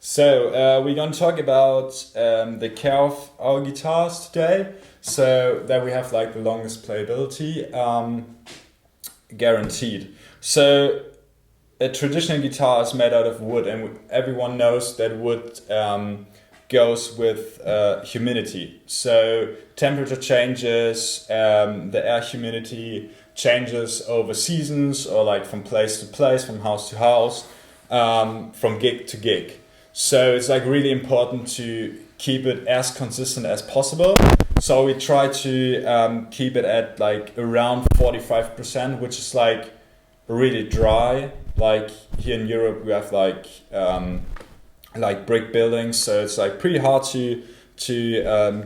So we're going to talk about the care of our guitars today, so that we have like the longest playability guaranteed. So a traditional guitar is made out of wood, and everyone knows that wood goes with humidity. So temperature changes, the air humidity changes over seasons, or like from place to place, from house to house, from gig to gig. So it's like really important to keep it as consistent as possible. So we try to keep it at like around 45%, which is like really dry. Like here in Europe, we have like brick buildings, so it's like pretty hard to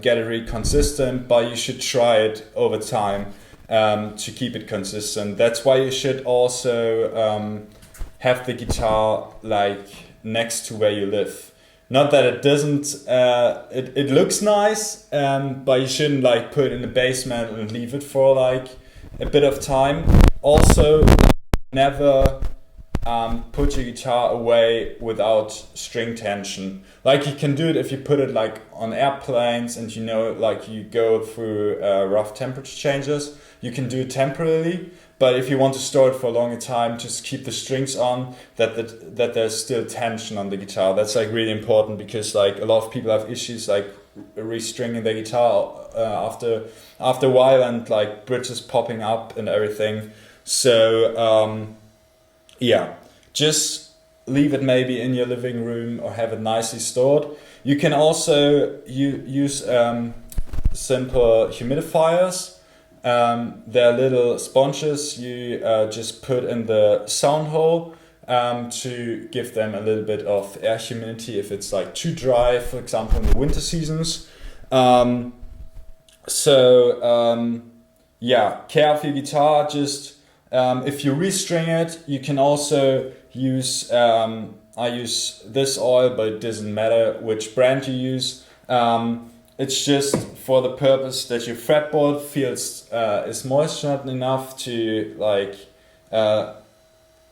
get it really consistent. But you should try it over time to keep it consistent. That's why you should also have the guitar like next to where you live. Not that it doesn't, it looks nice, but you shouldn't like put it in the basement and leave it for like a bit of time. Also, never put your guitar away without string tension. Like you can do it if you put it like on airplanes and you know like you go through rough temperature changes. You can do it temporarily, but if you want to store it for a longer time, just keep the strings on, that there's still tension on the guitar. That's like really important, because like a lot of people have issues like restringing their guitar after a while, and like bridges popping up and everything. So yeah, just leave it maybe in your living room or have it nicely stored. You can also use simple humidifiers. They're little sponges you just put in the sound hole to give them a little bit of air humidity if it's like too dry, for example in the winter seasons. Yeah, care of your guitar. Just if you restring it, you can also use, I use this oil, but it doesn't matter which brand you use. It's just for the purpose that your fretboard feels is moistured enough to like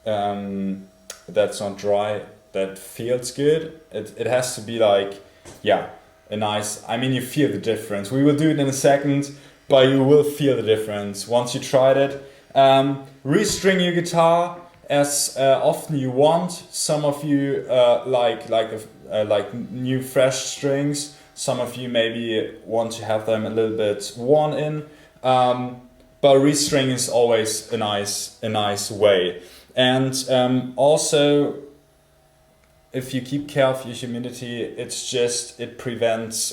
that's not dry, that feels good. It has to be like, yeah, a nice, I mean, you feel the difference. We will do it in a second, but you will feel the difference once you tried it. Restring your guitar as often you want. Some of you like new fresh strings. Some of you maybe want to have them a little bit worn in, but restring is always a nice way. And also, if you keep care of your humidity, it prevents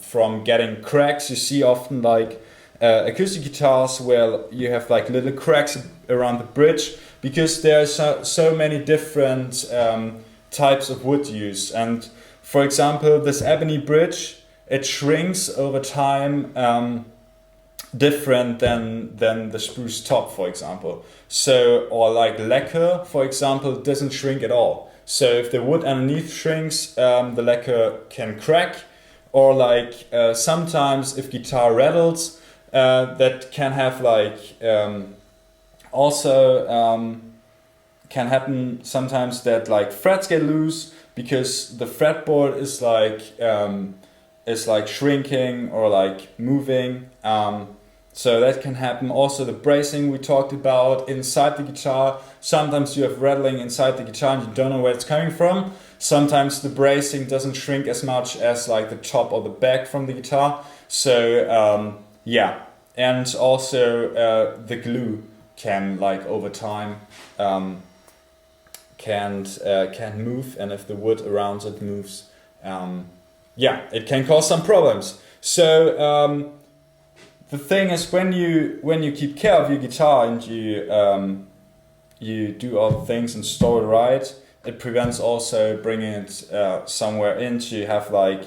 from getting cracks. You see often like acoustic guitars where you have like little cracks around the bridge, because there are so many different types of wood used. And for example, this ebony bridge, it shrinks over time different than the spruce top, for example. So, or like lacquer, for example, doesn't shrink at all. So if the wood underneath shrinks, the lacquer can crack. Or like sometimes if guitar rattles, that can have like also can happen sometimes that like frets get loose, because the fretboard is like shrinking or like moving. So that can happen. Also the bracing we talked about inside the guitar. Sometimes you have rattling inside the guitar and you don't know where it's coming from. Sometimes the bracing doesn't shrink as much as like the top or the back from the guitar. So yeah, and also the glue can like over time can't move, and if the wood around it moves, yeah, it can cause some problems. So the thing is, when you keep care of your guitar and you do all the things and store it right, it prevents also bringing it somewhere in to have like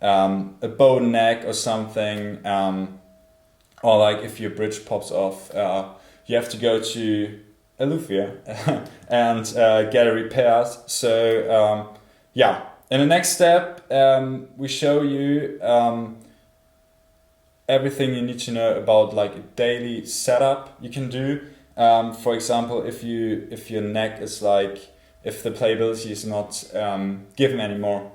a bowed neck or something, or like if your bridge pops off, you have to go to a luthier and get it repaired. So yeah, in the next step, we show you everything you need to know about like a daily setup you can do. For example, if your neck is like if the playability is not given anymore,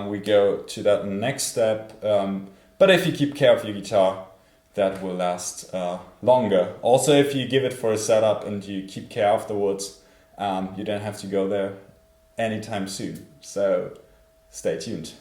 we go to that next step. But if you keep care of your guitar, that will last longer. Also, if you give it for a setup and you keep care afterwards, you don't have to go there anytime soon. So stay tuned.